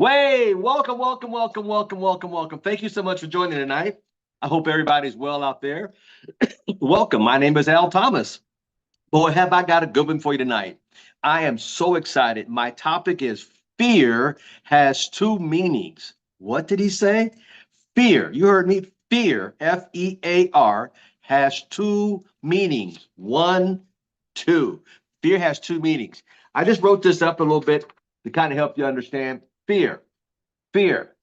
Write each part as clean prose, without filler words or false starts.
Way, welcome, welcome, welcome, welcome, welcome, welcome. Thank you so much for joining tonight. I hope everybody's well out there. Welcome. My name is Al Thomas. Boy, have I got a good one for you tonight. I am so excited. My topic is fear has two meanings. What did he say? Fear. You heard me. Fear, Fear, has two meanings. One, two. Fear has two meanings. I just wrote this up a little bit to kind of help you understand fear. Fear.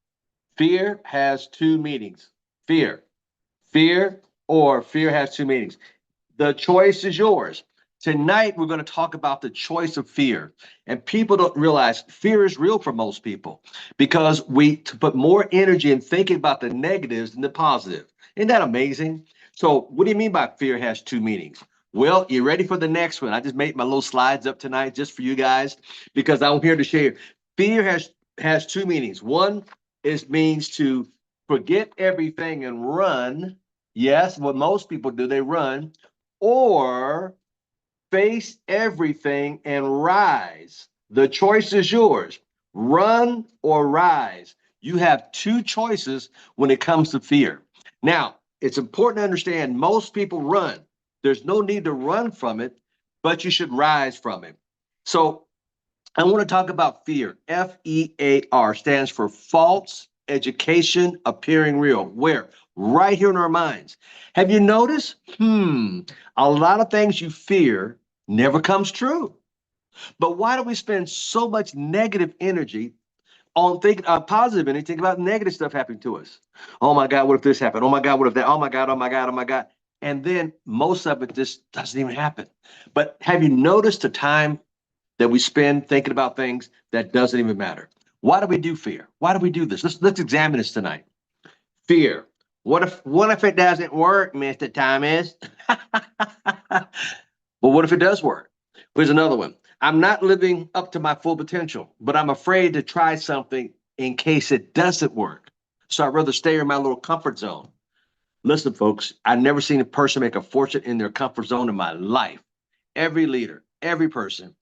Fear has two meanings. Fear. Fear or fear has two meanings. The choice is yours. Tonight, we're going to talk about the choice of fear. And people don't realize fear is real for most people because we put more energy in thinking about the negatives than the positive. Isn't that amazing? So, what do you mean by fear has two meanings? Well, you ready for the next one? I just made my little slides up tonight just for you guys because I'm here to share. Fear has two meanings. One is means to forget everything and run. Yes, what most people do, they run or face everything and rise. The choice is yours. Run or rise. You have two choices when it comes to fear. Now, it's important to understand most people run. There's no need to run from it, but you should rise from it. So, I want to talk about fear. FEAR stands for false education appearing real. Where? Right here in our minds. Have you noticed? A lot of things you fear never comes true. But why do we spend so much negative energy on thinking positive energy, think about negative stuff happening to us? Oh my God, what if this happened? Oh my God, what if that? Oh my God, oh my God, oh my God. And then most of it just doesn't even happen. But have you noticed the time that we spend thinking about things that doesn't even matter? Why do we do fear? Why do we do this? Let's examine this tonight. Fear. What if it doesn't work, Mr. Thomas? But what if it does work? Here's another one. I'm not living up to my full potential, but I'm afraid to try something in case it doesn't work. So I'd rather stay in my little comfort zone. Listen, folks, I've never seen a person make a fortune in their comfort zone in my life. Every leader, every person,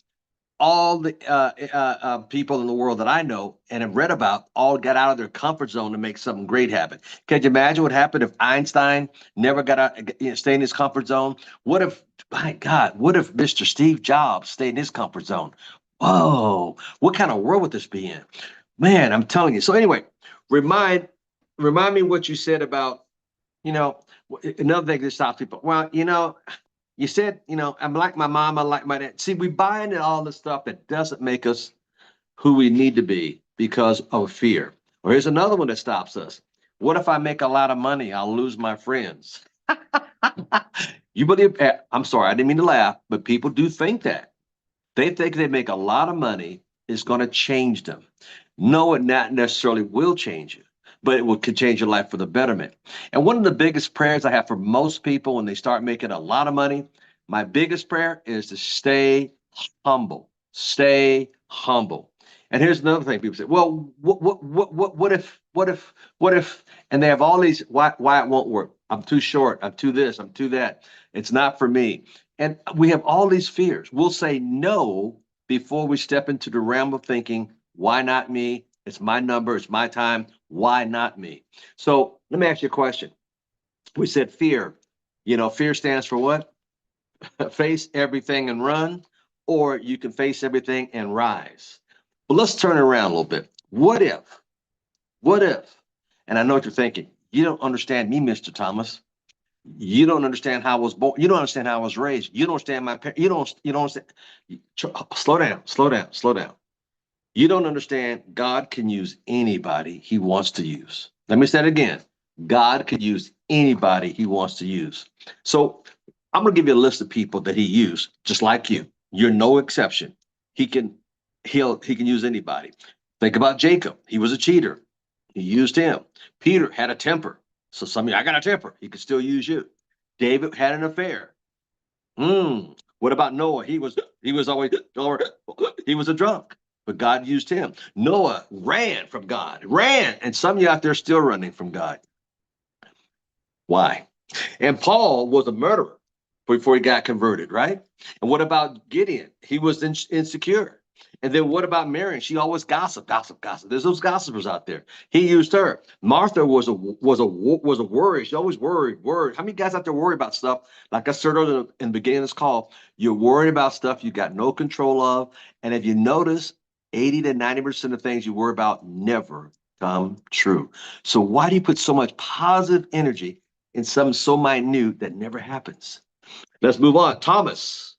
all the people in the world that I know and have read about all got out of their comfort zone to make something great happen. Can you imagine what happened if Einstein never got out, stayed in his comfort zone? What if, my God, what if Mr. Steve Jobs stayed in his comfort zone? Whoa, what kind of world would this be in? Man, I'm telling you. So anyway, remind remind me what you said about, you know, another thing that stops people. Well, you said, I'm like my mom, I like my dad. See, we buy into all the stuff that doesn't make us who we need to be because of fear. Or here's another one that stops us. What if I make a lot of money? I'll lose my friends. You believe, I'm sorry, I didn't mean to laugh, but people do think that. They think they make a lot of money is going to change them. No, it not necessarily will change you, but could change your life for the betterment. And one of the biggest prayers I have for most people when they start making a lot of money, my biggest prayer is to stay humble. Stay humble. And here's another thing people say, well, what if, and they have all these, why it won't work. I'm too short. I'm too this. I'm too that. It's not for me. And we have all these fears. We'll say no before we step into the realm of thinking, why not me? It's my number. It's my time. Why not me? So let me ask you a question. We said fear. Fear stands for what? Face everything and run, or you can face everything and rise. But let's turn it around a little bit. What if, and I know what you're thinking, you don't understand me, Mr. Thomas. You don't understand how I was born. You don't understand how I was raised. You don't understand my parents. You don't understand. Slow down, slow down, slow down. You don't understand. God can use anybody he wants to use. Let me say it again. God could use anybody he wants to use. So I'm going to give you a list of people that he used, just like you. You're no exception. He can he can use anybody. Think about Jacob. He was a cheater. He used him. Peter had a temper. So some of you, I got a temper. He could still use you. David had an affair. What about Noah? He was always he was a drunk, but God used him. Noah ran from God, ran, and some of you out there still running from God. Why? And Paul was a murderer before he got converted, right? And what about Gideon? He was insecure. And then what about Mary? She always gossip, gossip, gossip. There's those gossipers out there. He used her. Martha was a worry. She always worried. How many guys out there worry about stuff? Like I said earlier in the beginning of this call, you're worried about stuff you got no control of. And if you notice, 80 to 90% of things you worry about never come true. So why do you put so much positive energy in something so minute that never happens? Let's move on. Thomas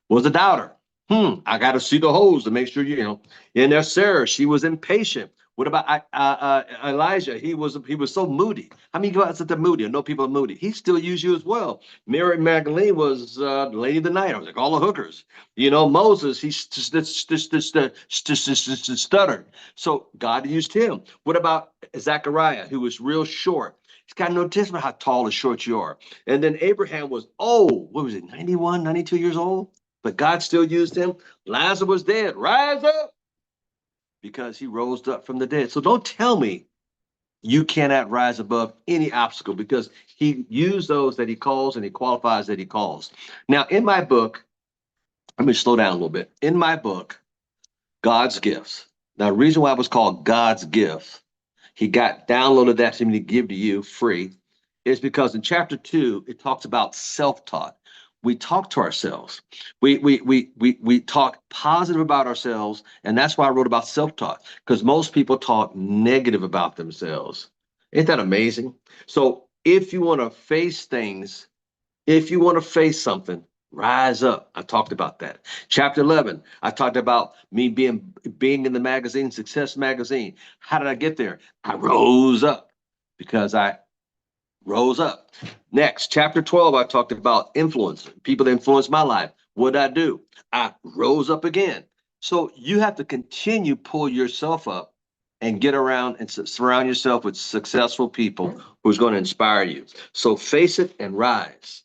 was a doubter. I got to see the holes to make sure And there's Sarah. She was impatient. What about Elijah? He was so moody. How many guys that are moody? I know people are moody. He still used you as well. Mary Magdalene was the lady of the night. I was like all the hookers. Moses, he stuttered. So God used him. What about Zechariah, who was real short? He's got no difference about how tall or short you are. And then Abraham was old. What was it, 91, 92 years old? But God still used him. Lazarus was dead. Rise up, because he rose up from the dead. So don't tell me you cannot rise above any obstacle, because he used those that he calls and he qualifies that he calls. Now, in my book, let me slow down a little bit. In my book, God's Gifts. Now, the reason why it was called God's Gifts, he got downloaded that to me to give to you free, is because in chapter 2, it talks about self-taught. We talk to ourselves. We talk positive about ourselves, and that's why I wrote about self-taught, because most people talk negative about themselves. Isn't that amazing? So if you want to face things, if you want to face something, rise up. I talked about that. Chapter 11, I talked about me being in the magazine, Success Magazine. How did I get there? I rose up because I rose up. Next, chapter 12, I talked about influence, people that influenced my life. What did I do? I rose up again. So you have to continue pull yourself up and get around and surround yourself with successful people who's going to inspire you. So face it and rise.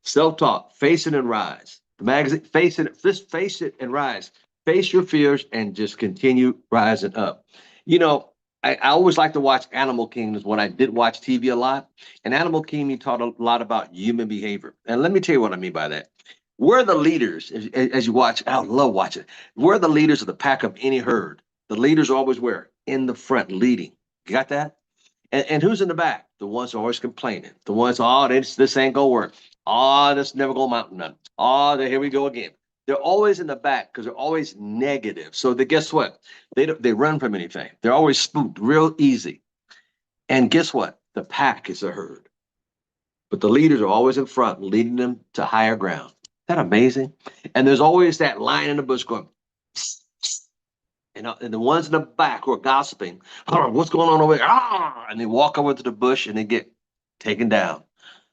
Self-talk, face it and rise. The magazine, face it, just face it and rise. Face your fears and just continue rising up. I always like to watch Animal Kingdoms when I did watch TV a lot. And Animal Kingdom taught a lot about human behavior. And let me tell you what I mean by that. We're the leaders, as you watch, I love watching. We're the leaders of the pack of any herd. The leaders are always where? In the front, leading. You got that? And who's in the back? The ones who are always complaining. The ones, this ain't gonna work. Oh, this never gonna amount to nothing. Oh, here we go again. They're always in the back because they're always negative. So guess what? They run from anything. They're always spooked real easy. And guess what? The pack is a herd. But the leaders are always in front, leading them to higher ground. Isn't that amazing? And there's always that lion in the bush going, psst, psst. And the ones in the back who are gossiping, oh, what's going on over there? And they walk over to the bush and they get taken down.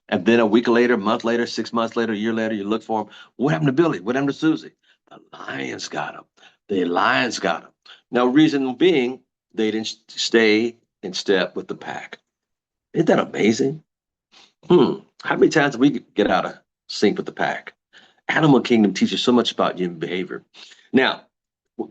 And then a week later, a month later, 6 months later, a year later, you look for them. What happened to Billy? What happened to Susie? The lions got them. The lions got them. Now, reason being, they didn't stay in step with the pack. Isn't that amazing? How many times do we get out of sync with the pack? Animal Kingdom teaches so much about human behavior. Now,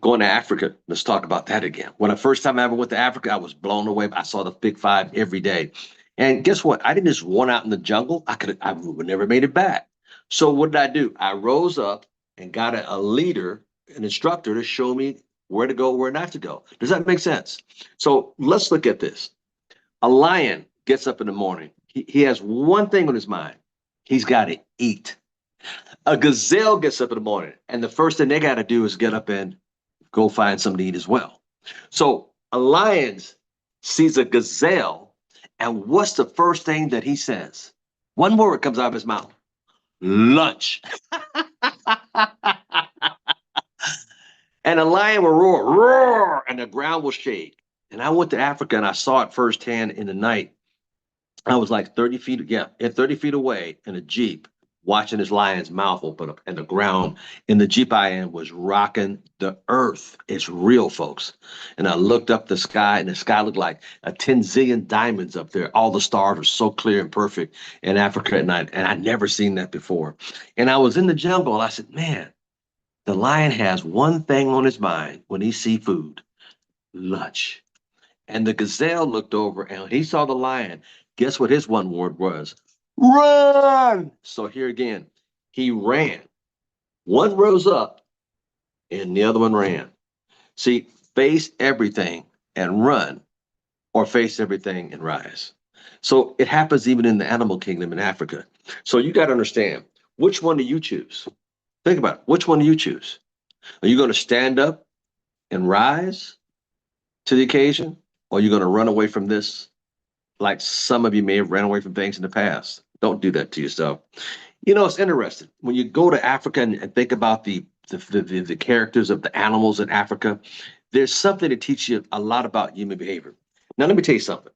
going to Africa, let's talk about that again. When the first time I ever went to Africa, I was blown away. I saw the Big Five every day. And guess what? I didn't just run out in the jungle. I would never made it back. So what did I do? I rose up and got a leader, an instructor to show me where to go, where not to go. Does that make sense? So let's look at this. A lion gets up in the morning. He has one thing on his mind. He's got to eat. A gazelle gets up in the morning, and the first thing they got to do is get up and go find something to eat as well. So a lion sees a gazelle, and what's the first thing that he says? One word comes out of his mouth: lunch. And a lion will roar, roar, and the ground will shake. And I went to Africa and I saw it firsthand in the night. I was like 30 feet, 30 feet away in a Jeep, watching this lion's mouth open up, and the ground in the Jeep I in was rocking the earth. It's real, folks. And I looked up the sky, and the sky looked like a 10 zillion diamonds up there. All the stars were so clear and perfect in Africa at night, and I'd never seen that before. And I was in the jungle, and I said, man, the lion has one thing on his mind when he sees food: lunch. And the gazelle looked over, and he saw the lion. Guess what his one word was? Run! So here again, he ran. One rose up and the other one ran. See, face everything and run, or face everything and rise. So it happens even in the animal kingdom in Africa. So you got to understand, which one do you choose? Think about it. Which one do you choose? Are you going to stand up and rise to the occasion? Or are you going to run away from this like some of you may have ran away from things in the past? Don't do that to yourself. You know, it's interesting. When you go to Africa and think about the characters of the animals in Africa, there's something to teach you a lot about human behavior. Now, let me tell you something.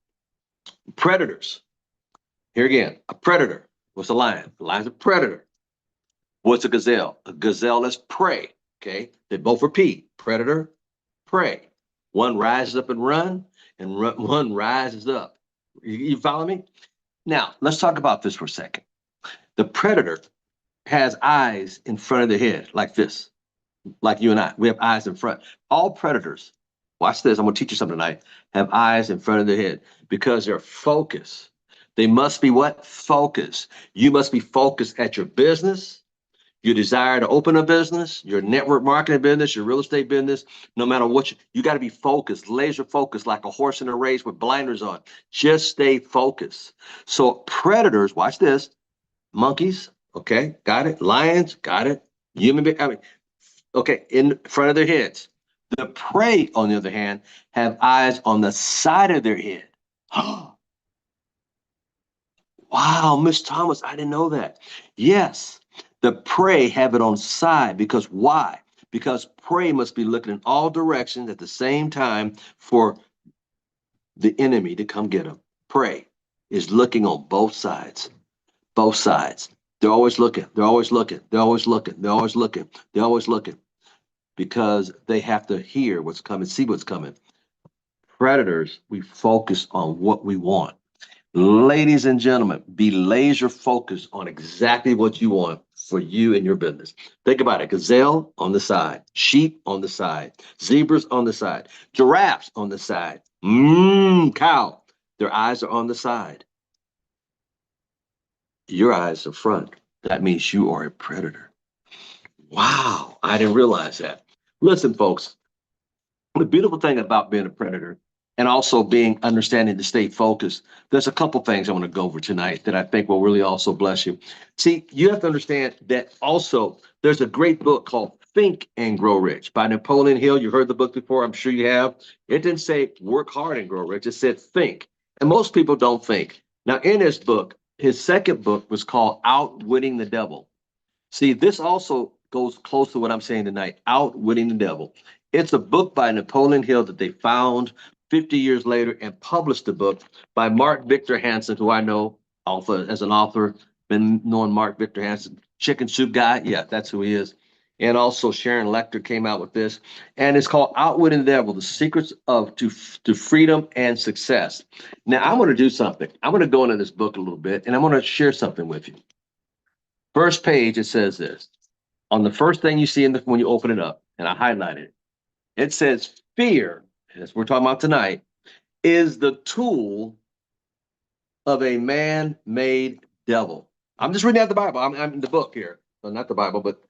Predators. Here again, a predator. What's a lion? A lion's a predator. What's a gazelle? A gazelle is prey. Okay, they both repeat: predator, prey. One rises up and run, and one rises up. You follow me? Now, let's talk about this for a second. The predator has eyes in front of the head, like this, like you and I. We have eyes in front. All predators, watch this, I'm going to teach you something tonight, have eyes in front of their head because they're focused. They must be what? Focused. You must be focused at your business, your desire to open a business, your network marketing business, your real estate business. No matter what, you got to be focused, laser focused, like a horse in a race with blinders on. Just stay focused. So predators, watch this, monkeys, okay, got it. Lions, got it. Human being, I mean, okay, in front of their heads. The prey, on the other hand, have eyes on the side of their head. Wow, Miss Thomas, I didn't know that. Yes, the prey have it on side because why? Because prey must be looking in all directions at the same time for the enemy to come get them. Prey is looking on both sides. Both sides. They're always looking. They're always looking. They're always looking. They're always looking. They're always looking because they have to hear what's coming, see what's coming. Predators, we focus on what we want. Ladies and gentlemen, be laser focused on exactly what you want for you and your business. Think about it. Gazelle on the side, sheep on the side, zebras on the side, giraffes on the side, cow. Their eyes are on the side. Your eyes are front. That means you are a predator. Wow, I didn't realize that. Listen, folks, the beautiful thing about being a predator and also being understanding to stay focused, there's a couple things I want to go over tonight that I think will really also bless you. See, you have to understand that also there's a great book called Think and Grow Rich by Napoleon Hill. You heard the book before, I'm sure you have. It didn't say work hard and grow rich, it said think. And most people don't think. Now, in his book, his second book was called Outwitting the Devil. See, this also goes close to what I'm saying tonight, Outwitting the Devil. It's a book by Napoleon Hill that they found 50 years later and published the book by Mark Victor Hansen, who I know as an author, been knowing Mark Victor Hansen, Chicken Soup Guy. Yeah, that's who he is. And also Sharon Lecter came out with this. And it's called Outwitting the Devil, The Secrets to Freedom and Success. Now, I'm going to do something. I'm going to go into this book a little bit, and I'm going to share something with you. First page, it says this. On the first thing you see when you open it up, and I highlighted it, it says fear, as we're talking about tonight, is the tool of a man-made devil. I'm just reading out the Bible. I'm in the book here. Well, not the Bible, but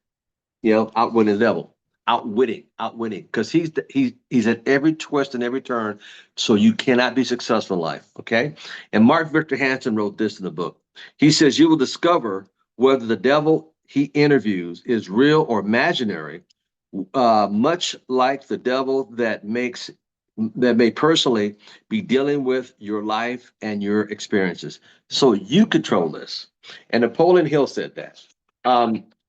outwitting the devil. Outwitting, because he's at every twist and every turn, so you cannot be successful in life. Okay. And Mark Victor Hansen wrote this in the book. He says you will discover whether the devil he interviews is real or imaginary, much like the devil that may personally be dealing with your life and your experiences. So you control this. And Napoleon Hill said that.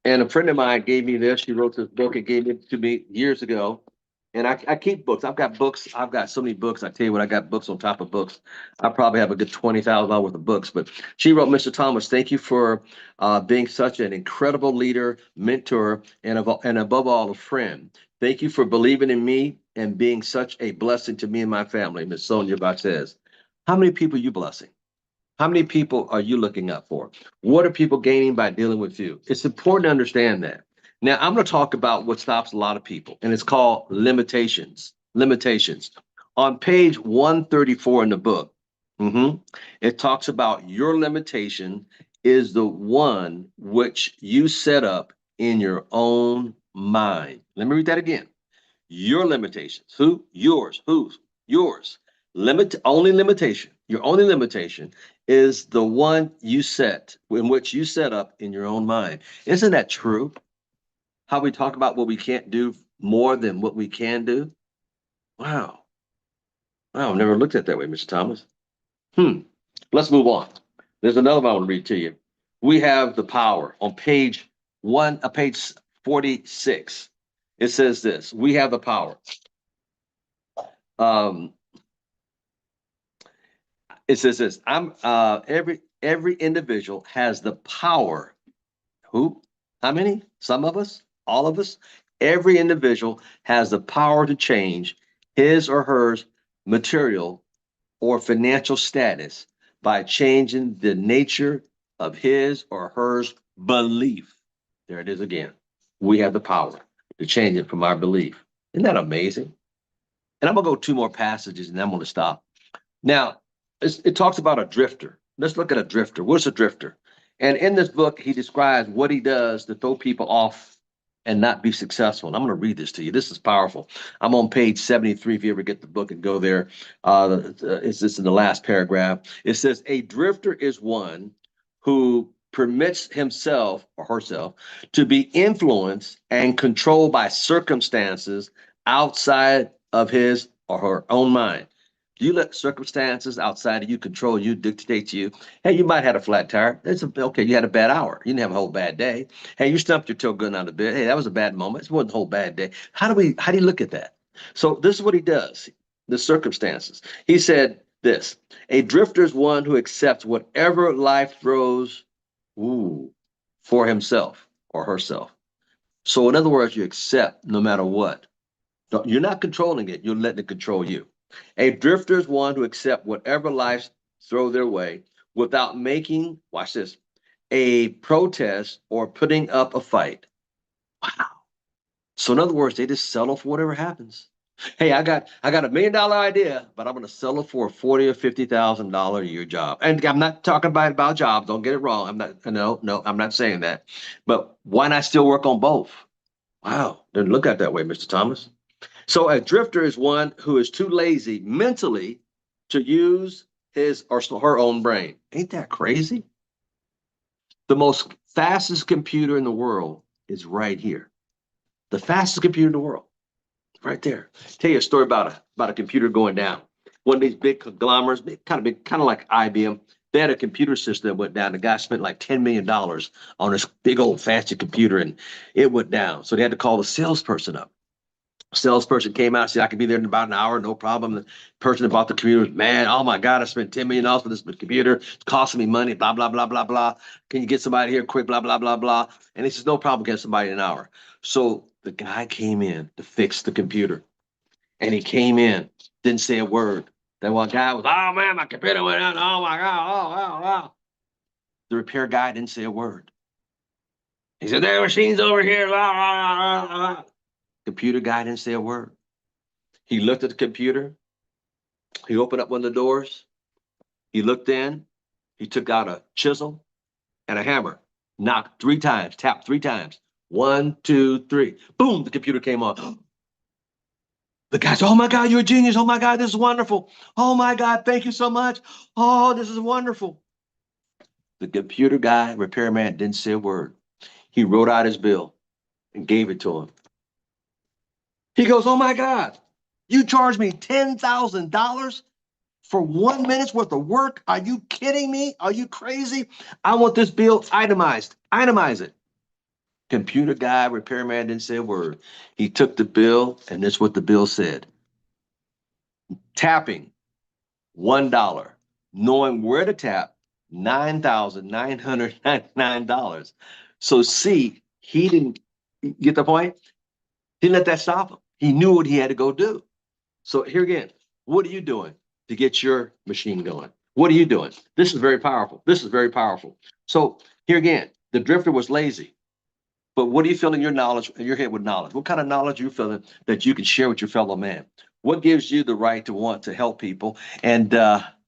And a friend of mine gave me this. She wrote this book and gave it to me years ago. And I keep books. I've got books. I've got so many books. I tell you what, I got books on top of books. I probably have a good $20,000 worth of books. But she wrote, Mr. Thomas, thank you for being such an incredible leader, mentor, and above all, a friend. Thank you for believing in me and being such a blessing to me and my family, Ms. Sonia Batez. How many people are you blessing? How many people are you looking up for? What are people gaining by dealing with you? It's important to understand that. Now, I'm going to talk about what stops a lot of people, and it's called limitations. Limitations. On page 134 in the book, it talks about your limitation is the one which you set up in your own mind. Let me read that again. Your limitations. Who? Yours. Whose? Yours. Only limitation. Your only limitation is the one you set, in which you set up in your own mind. Isn't that true? How we talk about what we can't do more than what we can do? Wow. Wow, I've never looked at it that way, Mr. Thomas. Let's move on. There's another one I want to read to you. We have the power on page 46. It says this: we have the power. It says this: every individual has the power. Who? How many? Some of us? All of us? Every individual has the power to change his or her material or financial status by changing the nature of his or her belief. There it is again. We have the power to change it from our belief. Isn't that amazing? And I'm going to go 2 more passages and then I'm going to stop. Now, it talks about a drifter. Let's look at a drifter. What's a drifter? And in this book, he describes what he does to throw people off and not be successful. And I'm going to read this to you. This is powerful. I'm on page 73. If you ever get the book and go there, it's just in the last paragraph. It says, a drifter is one who permits himself or herself to be influenced and controlled by circumstances outside of his or her own mind. You let circumstances outside of you control you, dictate to you. Hey, you might have a flat tire. Okay, you had a bad hour. You didn't have a whole bad day. Hey, you stumped your toe going out of bed. Hey, that was a bad moment. It wasn't a whole bad day. How do you look at that? So this is what he does, the circumstances. He said this: a drifter is one who accepts whatever life throws for himself or herself. So in other words, you accept no matter what. You're not controlling it. You're letting it control you. A drifter is one who accepts whatever life throw their way without making, watch this, a protest or putting up a fight. Wow. So in other words, they just settle for whatever happens. Hey, I got $1 million idea, but I'm going to settle for a $40,000 or $50,000 a year job. And I'm not talking about jobs. Don't get it wrong. No, I'm not saying that. But why not still work on both? Wow. Didn't look at it that way, Mr. Thomas. So a drifter is one who is too lazy mentally to use his or her own brain. Ain't that crazy? The most fastest computer in the world is right here. The fastest computer in the world, right there. Tell you a story about a computer going down. One of these big conglomerates, kind of like IBM. They had a computer system that went down. The guy spent like $10 million on this big old fancy computer, and it went down. So they had to call the salesperson up. Salesperson came out and said, I can be there in about an hour, no problem. The person that bought the computer was, man, oh my God, I spent $10 million for this computer. It's costing me money, blah, blah, blah, blah, blah. Can you get somebody here quick, blah, blah, blah, blah. And he says, no problem, get somebody in an hour. So the guy came in to fix the computer. And he came in, didn't say a word. That one guy was, oh man, my computer went out. Oh my God, oh. The repair guy didn't say a word. He said, there are machines over here, blah, blah, blah, blah. Computer guy didn't say a word. He looked at the computer. He opened up one of the doors. He looked in. He took out a chisel and a hammer, knocked 3 times, tapped 3 times. 1, 2, 3. Boom, the computer came on. The guy said, oh my God, you're a genius. Oh my God, this is wonderful. Oh my God, thank you so much. Oh, this is wonderful. The computer guy, repairman, didn't say a word. He wrote out his bill and gave it to him. He goes, oh my God, you charged me $10,000 for 1 minute's worth of work? Are you kidding me? Are you crazy? I want this bill itemized. Itemize it. Computer guy, repairman didn't say a word. He took the bill, and this is what the bill said. Tapping, $1. Knowing where to tap, $9,999. So see, he didn't get the point. He didn't let that stop him. He knew what he had to go do. So here again, what are you doing to get your machine going? What are you doing? This is very powerful. This is very powerful. So here again, the drifter was lazy. But what are you filling your knowledge, your head with knowledge? What kind of knowledge are you feeling that you can share with your fellow man? What gives you the right to want to help people? And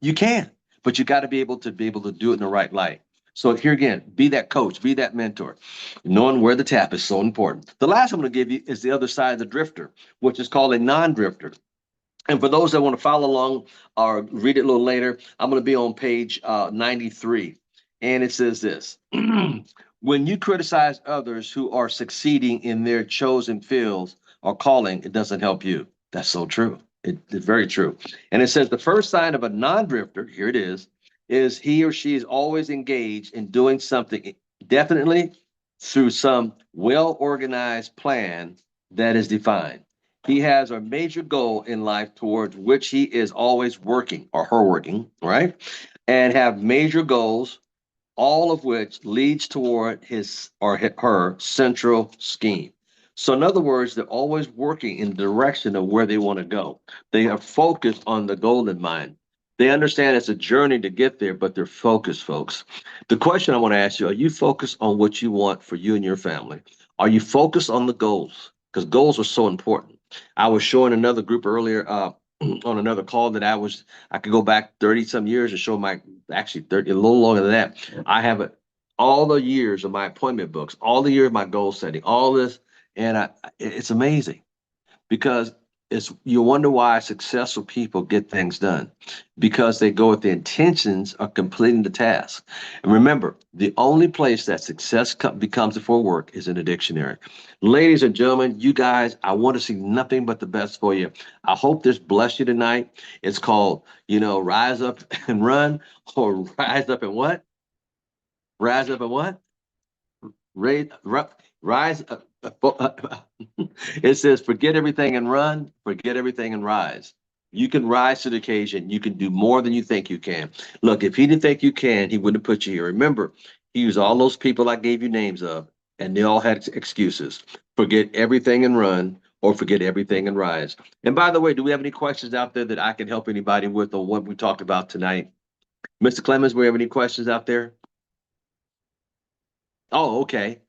you can, but you got to be able to do it in the right light. So here again, be that coach, be that mentor. Knowing where the tap is so important. The last I'm going to give you is the other side of the drifter, which is called a non-drifter. And for those that want to follow along or read it a little later, I'm going to be on page 93. And it says this. When you criticize others who are succeeding in their chosen fields or calling, it doesn't help you. That's so true. It's very true. And it says the first sign of a non-drifter, here it is he or she is always engaged in doing something definitely through some well-organized plan that is defined. He has a major goal in life towards which he is always working or her working, right? And have major goals, all of which leads toward his or her central scheme. So, in other words, they're always working in the direction of where they want to go. They are focused on the goal in mind. They understand it's a journey to get there, but they're focused, folks. The question I want to ask you, are you focused on what you want for you and your family? Are you focused on the goals? Because goals are so important. I was showing another group earlier on another call that I could go back 30 some years and show my actually 30, a little longer than that. I have all the years of my appointment books, all the years of my goal setting, all this, and it's amazing because you wonder why successful people get things done because they go with the intentions of completing the task. And remember, the only place that success becomes before work is in a dictionary. Ladies and gentlemen, you guys, I want to see nothing but the best for you. I hope this blessed you tonight. It's called, rise up and run, or rise up and what? Rise up and what? Rise up. It says, forget everything and run, forget everything and rise. You can rise to the occasion. You can do more than you think you can. Look, if he didn't think you can, he wouldn't have put you here. Remember, he used all those people I gave you names of, and they all had excuses. Forget everything and run, or forget everything and rise. And by the way, do we have any questions out there that I can help anybody with on what we talked about tonight? Mr. Clemens, do we have any questions out there? Oh, okay.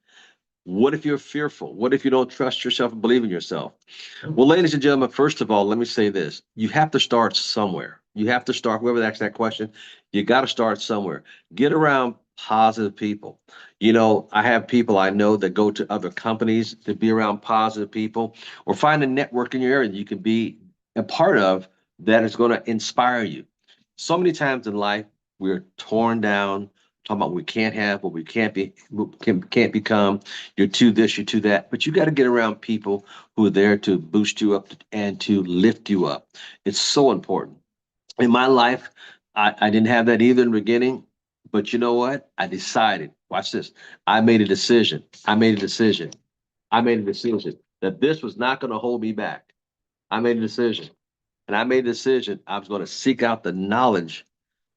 What if you're fearful? What if you don't trust yourself and believe in yourself? Well, ladies and gentlemen, first of all, let me say this. You have to start somewhere. You have to start, whoever asks that question, you got to start somewhere. Get around positive people. I have people I know that go to other companies to be around positive people, or find a network in your area that you can be a part of that is going to inspire you. So many times in life, we're torn down, talking about we can't have, what we can't become. You're too this, you're too that. But you got to get around people who are there to boost you up and to lift you up. It's so important. In my life, I didn't have that either in the beginning. But you know what? I decided, watch this. I made a decision. I made a decision. I made a decision that this was not going to hold me back. I made a decision. And I made a decision. I was going to seek out the knowledge,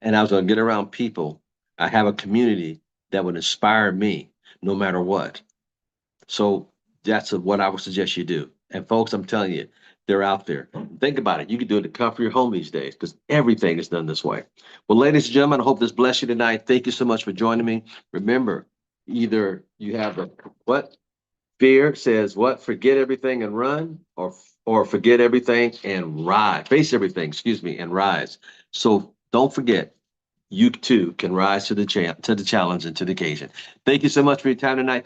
and I was going to get around people. I have a community that would inspire me no matter what. So that's what I would suggest you do. And folks, I'm telling you, they're out there. Think about it. You can do it in the comfort of your home these days because everything is done this way. Well, ladies and gentlemen, I hope this blessed you tonight. Thank you so much for joining me. Remember, either you have the what? Fear says what? Forget everything and run, or forget everything and rise. Face everything, excuse me, and rise. So don't forget, you too can rise to the challenge and to the occasion. Thank you so much for your time tonight.